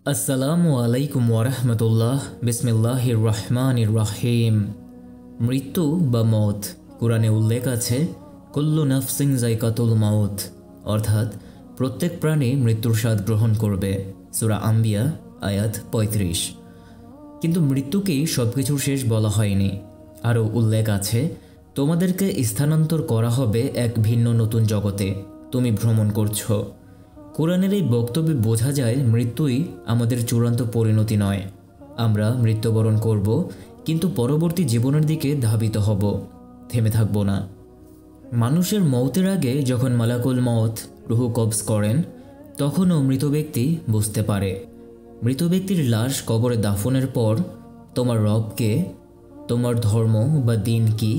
আসসালামু আলাইকুম ওয়ারাহমাতুল্লাহ। বিসমিল্লাহির রহমানির রহিম। মৃত্যু বা মত, কুরআনে উল্লেখ আছে কুল্লু নাফসিন যায়কাতুল মাউত, অর্থাৎ প্রত্যেক প্রাণী মৃত্যুর স্বাদ গ্রহণ করবে। সূরা আম্বিয়া আয়াত ৩৫। কিন্তু মৃত্যুকেই সবকিছুর শেষ বলা হয়নি। আরও উল্লেখ আছে তোমাদেরকে স্থানান্তর করা হবে এক ভিন্ন নতুন জগতে, তুমি ভ্রমণ করছো। কোরআনের এই বক্তব্যে বোঝা যায় মৃত্যুই আমাদের চূড়ান্ত পরিণতি নয়। আমরা মৃত্যুবরণ করব, কিন্তু পরবর্তী জীবনের দিকে ধাবিত হব, থেমে থাকব না। মানুষের মৌতের আগে যখন মালাকুল মউত রুহু কবজ করেন, তখনও মৃত ব্যক্তি বুঝতে পারে। মৃত ব্যক্তির লাশ কবরে দাফনের পর তোমার রবকে, তোমার ধর্ম বা দিন কি,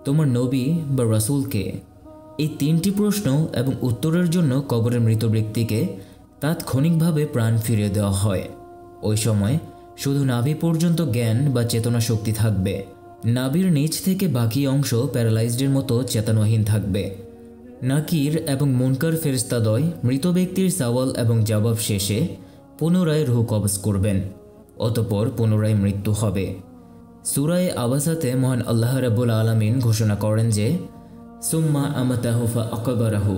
তোমার নবী বা রাসূলকে, এই তিনটি প্রশ্ন এবং উত্তরের জন্য কবরের মৃত ব্যক্তিকে তাৎক্ষণিকভাবে প্রাণ ফিরিয়ে দেওয়া হয়। ওই সময় শুধু নাভি পর্যন্ত জ্ঞান বা চেতনা শক্তি থাকবে। নাভির নিচ থেকে বাকি অংশ প্যারালাইজডের মতো চেতনাহীন থাকবে। নাকির এবং মুনকার ফেরেশতাদ্বয় মৃত ব্যক্তির সওয়াল এবং জবাব শেষে পুনরায় রূহ কবজ করবেন, অতঃপর পুনরায় মৃত্যু হবে। সূরা আবাসাতে মহান আল্লাহ রাব্বুল আলামিন ঘোষণা করেন যে সুম্মা আমাতাহু ফাআকবারাহু,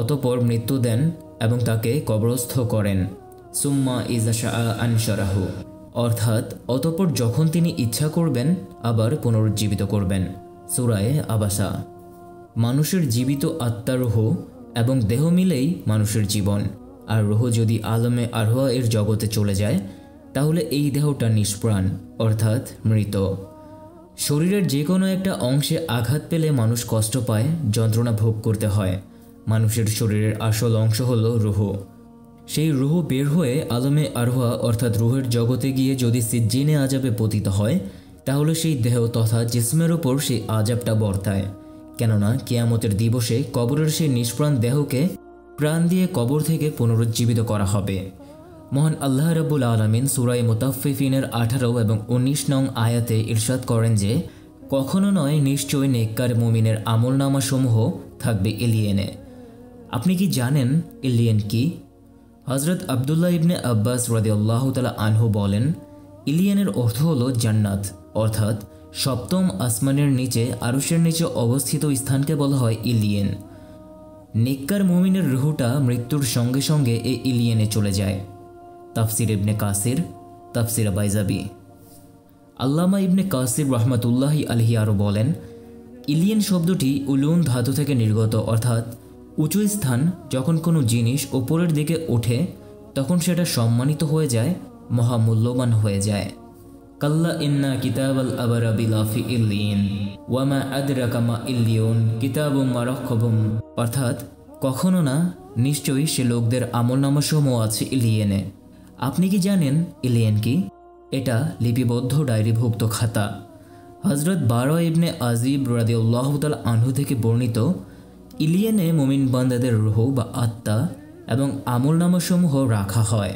অতঃপর মৃত্যু দেন এবং তাকে কবরস্থ করেন। সুম্মা ইযা শাআ আনশারাহু, অর্থাৎ অতঃপর যখন তিনি ইচ্ছা করবেন আবার পুনরুজ্জীবিত করবেন। সূরা আবাসা। মানুষের জীবিত আত্মা রূহ এবং দেহ মিলেই মানুষের জীবন। আর রূহ যদি আলমে আরওয়াহ এর জগতে চলে যায়, তাহলে এই দেহটা নিষ্প্রাণ, অর্থাৎ মৃত। শরীরের যে কোনো একটা অংশে আঘাত পেলে মানুষ কষ্ট পায়, যন্ত্রণা ভোগ করতে হয়। মানুষের শরীরের আসল অংশ হলো রূহ। সেই রূহ বের হয়ে আলমে আরওয়াহ অর্থাৎ রূহের জগতে গিয়ে যদি সিজ্জিনে আযাবে পতিত হয়, তাহলে সেই দেহ তথা জিসমের ওপর সেই আযাবটা বর্তায়। কেননা কিয়ামতের দিবসে কবরের সেই নিষ্প্রাণ দেহকে প্রাণ দিয়ে কবর থেকে পুনরুজ্জীবিত করা হবে। মহান আল্লাহ রাব্বুল আলামিন সূরা মুতাফফিফিনের ১৮ এবং ১৯ নং আয়াতে ইরশাদ করেন যে কখনো নয়, নিশ্চয় নেককার মুমিনের আমলনামাসমূহ থাকবে ইলিয়েনে। আপনি কি জানেন ইলিয়েন কি? হযরত আব্দুল্লাহ ইবনে আব্বাস রাদিয়াল্লাহু তাআলা আনহু বলেন, ইলিয়েনের অর্থ হলো জান্নাত, অর্থাৎ সপ্তম আসমানের নিচে আরশের নিচে অবস্থিত স্থানকে বলা হয় ইলিয়েন। নেককার মুমিনের রূহটা মৃত্যুর সঙ্গে সঙ্গে এই ইলিয়েনে চলে যায়। তাফসির ইবনে কাসির, তাফসির বাইজাবি। আল্লামা ইবনে কাসির রহমাতুল্লাহি আলাইহি আরও বলেন, ইলিয়েন শব্দটি উলুন ধাতু থেকে নির্গত, অর্থাৎ উঁচু স্থান। যখন কোনো জিনিস ওপরের দিকে ওঠে তখন সেটা সম্মানিত হয়ে যায়, মহামূল্যবান হয়ে যায়। কাল্লা ইন্না কিতাবাল আবরারি লাফি ইল্লিয়িন ওয়া মা আদরাকা মা ইল্লিয়ুন কিতাবুম মারকুবুম, অর্থাৎ কখনো না, নিশ্চয়ই সে লোকদের আমলনামাসমূহ আছে ইলিয়েনে। আপনি কি জানেন ইলিয়েন কি? এটা লিপিবদ্ধ ডায়েরিভুক্ত খাতা। হযরত বারা ইবনে আজিব রাদিয়াল্লাহু তাআলা আনহু থেকে বর্ণিত, ইলিয়েনে মুমিন বান্দাদের রূহ বা আত্মা এবং আমলনামাসমূহ রাখা হয়।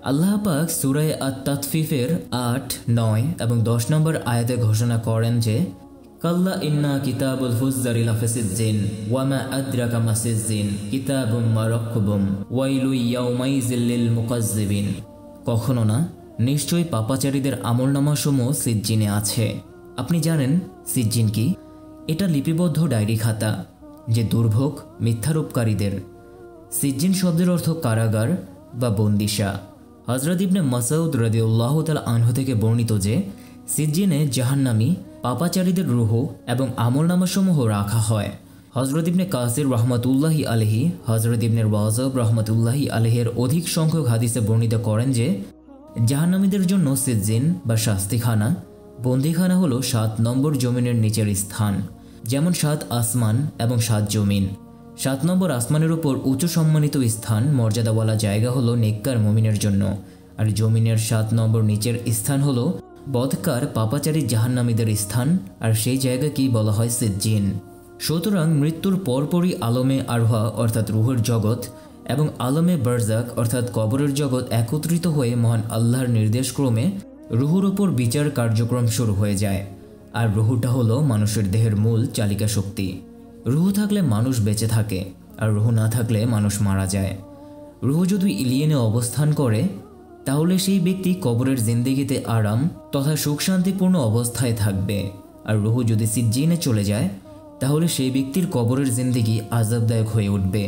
আল্লাহ পাক সূরা আত-তাতফিফের ৮, ৯ এবং ১০ নম্বর আয়াতে ঘোষণা করেন যে কাল্লা ইন্না কিতাবুল ফুজ্জারি লাফি সিজ্জিন ওয়া মা আদরাকা মা সিজ্জিন কিতাবুম মারকুবুম ওয়াইলু ইয়াউমাইযিল লিল মুকাজ্জিবিন, কখনো না, নিশ্চয়ই পাপাচারীদের আমলনামাসমূহ সিজ্জিনে আছে। আপনি জানেন সিজ্জিন কি? এটা লিপিবদ্ধ ডায়েরি খাতা, যে দুর্ভোগ মিথ্যারোপকারীদের। সিজ্জিন শব্দের অর্থ কারাগার বা বন্দিশা। হযরত ইবনে মাসউদ রাদিয়াল্লাহু তাআলা আনহু থেকে বর্ণিত যে সিজ্জিনে জাহান্নামী পাপাচারীদের রূহ এবং আমলনামাসমূহ রাখা হয়। হযরত ইবনে কাসির রহমাতুল্লাহি আলাইহি হযরত ইবনে রাজাব রহমাতুল্লাহি আলাইহির অধিক সংখ্যক হাদিসে বর্ণিত করেন যে জাহান্নামীদের জন্য সিজ্জিন বা শাস্তিখানা, বন্দিখানা হলো ৭ নম্বর জমিনের নিচের স্থান। যেমন ৭ আসমান এবং ৭ জমিন। ৭ নম্বর আসমানের উপর উঁচু সম্মানিত স্থান, মর্যাদাওয়ালা জায়গা হলো নেককার মুমিনের জন্য, আর জমিনের ৭ নম্বর নিচের স্থান হলো বদকার পাপাচারী জাহান্নামীদের স্থান, আর সেই জায়গাকেই বলা হয় সিজ্জিন। সুতরাং মৃত্যুর পরপরই আলমে আরওয়াহ অর্থাৎ রূহের জগৎ এবং আলমে বারজাক অর্থাৎ কবরের জগৎ একত্রিত হয়ে মহান আল্লাহর নির্দেশক্রমে রূহের উপর বিচার কার্যক্রম শুরু হয়ে যায়। আর রূহটা হলো মানুষের দেহের মূল চালিকা শক্তি। রূহ থাকলে মানুষ বেঁচে থাকে, আর রূহ না থাকলে মানুষ মারা যায়। রূহ যদি ইলিয়েনে অবস্থান করে তাহলে সেই ব্যক্তি কবরের জিন্দেগিতে আরাম তথা সুখ শান্তিপূর্ণ অবস্থায় থাকবে। আর রুহু যদি সিজ্জিনে চলে যায় তাহলে সেই ব্যক্তির কবরের জিন্দেগি আযাবদায়ক হয়ে উঠবে।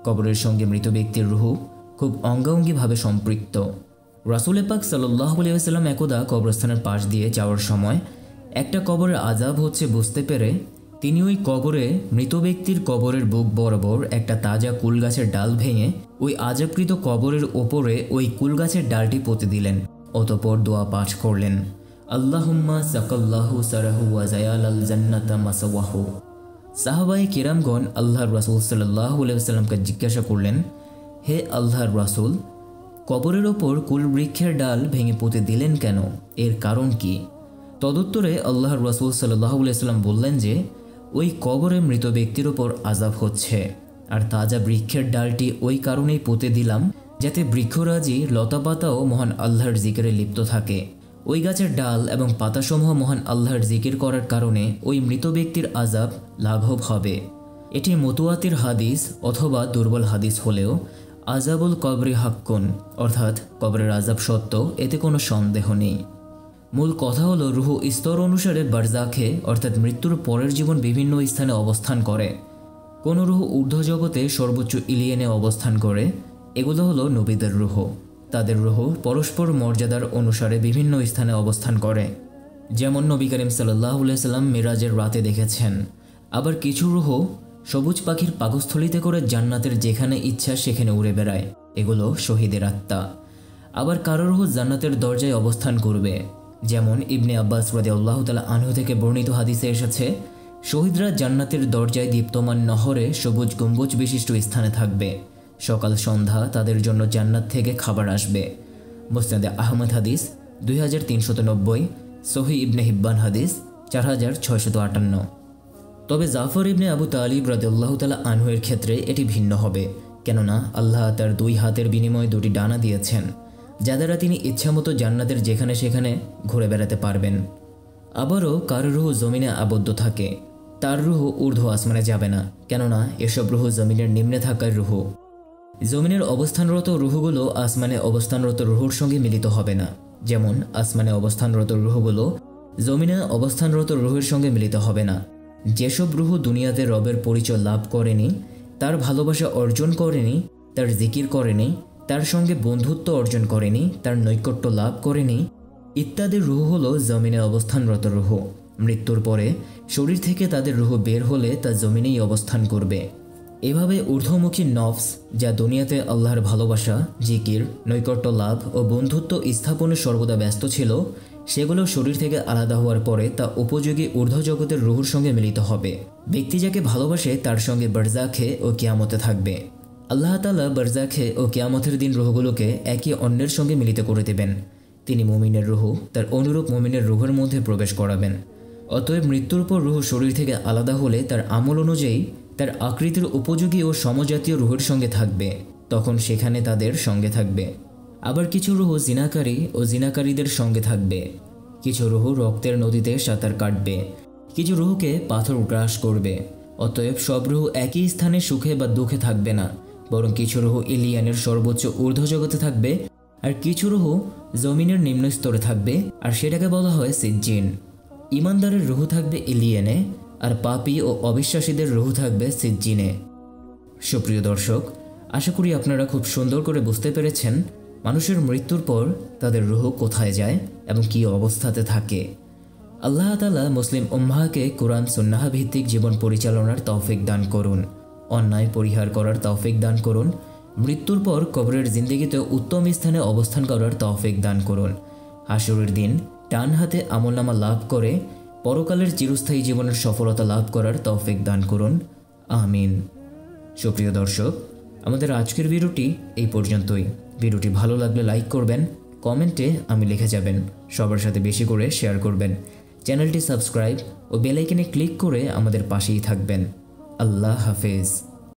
কবরের সঙ্গে মৃত ব্যক্তির রুহু খুব অঙ্গাঙ্গিভাবে সম্পৃক্ত। রাসূল পাক সাল্লাল্লাহু আলাইহি ওয়াসাল্লাম একদা কবরস্থানের পাশ দিয়ে যাওয়ার সময় একটা কবরের আযাব হচ্ছে বুঝতে পেরে তিনি ওই কবরে মৃত ব্যক্তির কবরের বুক বরাবর একটা তাজা কুল গাছের ডাল ভেঙে ওই আযাবকৃত কবরের ওপরে ওই কুল গাছের ডালটি পুঁতে দিলেন। অতঃপর দোয়া পাঠ করলেন, আল্লাহুম্মা সাকাল্লাহু সারাহু ওয়া জায়ালাল জান্নাতা মাসাওয়াহু। সাহাবায়ে কিরামগণ আল্লাহর রাসূল সাল্লাল্লাহু আলাইহি ওয়াসাল্লামকে জিজ্ঞাসা করলেন, হে আল্লাহর রাসূল, কবরের ওপর কুল বৃক্ষের ডাল ভেঙে পুঁতে দিলেন কেন? এর কারণ কি? তদুত্তরে আল্লাহর রাসূল সাল্লাল্লাহু আলাইহি ওয়াসাল্লাম বললেন যে ওই কবরে মৃত ব্যক্তির ওপর আযাব হচ্ছে, আর তাজা বৃক্ষের ডালটি ওই কারণেই পুঁতে দিলাম যাতে বৃক্ষরাজি লতাপাতাও মহান আল্লাহর জিকিরে লিপ্ত থাকে। ওই গাছের ডাল এবং পাতাসমূহ মহান আল্লাহর জিকির করার কারণে ওই মৃত ব্যক্তির আযাব লাঘব হবে। এটি মুতওয়াতির হাদিস অথবা দুর্বল হাদিস হলেও আযাবুল কবরি হাক্কুন, অর্থাৎ কবরের আযাব সত্য, এতে কোনো সন্দেহ নেই। মূল কথা হলো রুহু স্তর অনুসারে বারজাখে অর্থাৎ মৃত্যুর পরের জীবন বিভিন্ন স্থানে অবস্থান করে। কোনো রুহু ঊর্ধ্ব জগতে সর্বোচ্চ ইলিয়েনে অবস্থান করে, এগুলো হলো নবীদের রুহ। তাদের রুহ পরস্পর মর্যাদার অনুসারে বিভিন্ন স্থানে অবস্থান করে, যেমন নবী করিম সাল্লাল্লাহু আলাইহি ওয়াসাল্লাম মিরাজের রাতে দেখেছেন। আবার কিছু রুহ সবুজ পাখির পাকস্থলিতে করে জান্নাতের যেখানে ইচ্ছা সেখানে উড়ে বেড়ায়, এগুলো শহীদের আত্মা। আবার কারো রুহ জান্নাতের দরজায় অবস্থান করবে, যেমন ইবনে আব্বাস রাদিয়াল্লাহু তাআলা আনহু থেকে বর্ণিত হাদিসে এসেছে, শহীদরা জান্নাতের দরজায় দীপ্তমান নহরে সবুজ গম্বুজ বিশিষ্ট স্থানে থাকবে। সকাল সন্ধ্যা তাদের জন্য জান্নাত থেকে খাবার আসবে। মুসনাদে আহমদ হাদিস 2390, সহিহ ইবনে হিব্বান হাদিস 4658। তবে জাফর ইবনে আবু তালিব রাদিয়াল্লাহু তাআলা আনহুর ক্ষেত্রে এটি ভিন্ন হবে, কেননা আল্লাহ তার দুই হাতের বিনিময়ে দুটি ডানা দিয়েছেন, যা দ্বারা তিনি ইচ্ছামতো জান্নাতের যেখানে সেখানে ঘুরে বেড়াতে পারবেন। আবারও কার রুহ জমিনে আবদ্ধ থাকে, তার রুহ ঊর্ধ্ব আসমানে যাবে না, কেননা এসব রুহ জমিনের নিম্নে থাকার রুহ। জমিনের অবস্থানরত রুহগুলো আসমানে অবস্থানরত রুহুর সঙ্গে মিলিত হবে না, যেমন আসমানে অবস্থানরত রুহগুলো জমিনে অবস্থানরত রুহের সঙ্গে মিলিত হবে না। যেসব রুহ দুনিয়াতে রবের পরিচয় লাভ করেনি, তার ভালোবাসা অর্জন করেনি, তার জিকির করেনি, তার সঙ্গে বন্ধুত্ব অর্জন করেনি, তার নৈকট্য লাভ করেনি ইত্যাদি রুহ হলো জমিনে অবস্থানরত রুহ। মৃত্যুর পরে শরীর থেকে তাদের রুহ বের হলে তা জমিনেই অবস্থান করবে। এভাবে ঊর্ধ্বমুখী নফস, যা দুনিয়াতে আল্লাহর ভালোবাসা, জিকির, নৈকট্য লাভ ও বন্ধুত্ব স্থাপনে সর্বদা ব্যস্ত ছিল, সেগুলো শরীর থেকে আলাদা হওয়ার পরে তা উপযোগী ঊর্ধ্ব জগতের রুহুর সঙ্গে মিলিত হবে। ব্যক্তি যাকে ভালোবাসে তার সঙ্গে বারজাখে ও কিয়ামতে থাকবে। আল্লাহ তাআলা বারজাখে ও কিয়ামতের দিন রুহগুলোকে একে অন্যের সঙ্গে মিলিত করে দেবেন। তিনি মুমিনের রুহ তার অনুরূপ মুমিনের রুহের মধ্যে প্রবেশ করাবেন। অতএব মৃত্যুর পর রুহ শরীর থেকে আলাদা হলে তার আমল অনুযায়ী তার আকৃতির উপযোগী ও সমজাতীয় রুহের সঙ্গে থাকবে, তখন সেখানে তাদের সঙ্গে থাকবে। আবার কিছু রুহ জিনাকারী ও জিনাকারীদের সঙ্গে থাকবে। কিছু রুহ রক্তের নদীতে সাঁতার কাটবে, কিছু রুহকে পাথর গ্রাস করবে। অতএব সব রুহ একই স্থানে সুখে বা দুঃখে থাকবে না, বরং কিছু রুহ ইলিয়ানের সর্বোচ্চ ঊর্ধ্ব জগতে থাকবে, আর কিছু রুহ জমিনের নিম্ন স্তরে থাকবে, আর সেটাকে বলা হয় সিজ্জিন। ইমানদারের রুহ থাকবে ইলিয়ানে, আর পাপী ও অবিশ্বাসীদের রুহ থাকবে সিজ্জিনে। সুপ্রিয় দর্শক, আশা করি আপনারা খুব সুন্দর করে বুঝতে পেরেছেন মানুষের মৃত্যুর পর তাদের রুহ কোথায় যায় এবং কী অবস্থাতে থাকে। আল্লাহ তাআলা মুসলিম উম্মাহকে কোরআন সুন্নাহ ভিত্তিক জীবন পরিচালনার তৌফিক দান করুন, অন্যায় পরিহার করার তৌফিক দান করুন, মৃত্যুর পর কবরের জিন্দেগিতে উত্তম স্থানে অবস্থান করার তৌফিক দান করুন, হাসরের দিন ডান হাতে আমলনামা লাভ করে পরকালের চিরস্থায়ী জীবনের সফলতা লাভ করার তৌফিক দান করুন, আমিন। সুপ্রিয় দর্শক, আমাদের আজকের ভিডিওটি এই পর্যন্তই। ভিডিওটি ভালো লাগলে লাইক করবেন, কমেন্টে আমি লিখে যাবেন, সবার সাথে বেশি করে শেয়ার করবেন, চ্যানেলটি সাবস্ক্রাইব ও বেল আইকনে ক্লিক করে আমাদের পাশেই থাকবেন। আল্লাহ হাফেজ।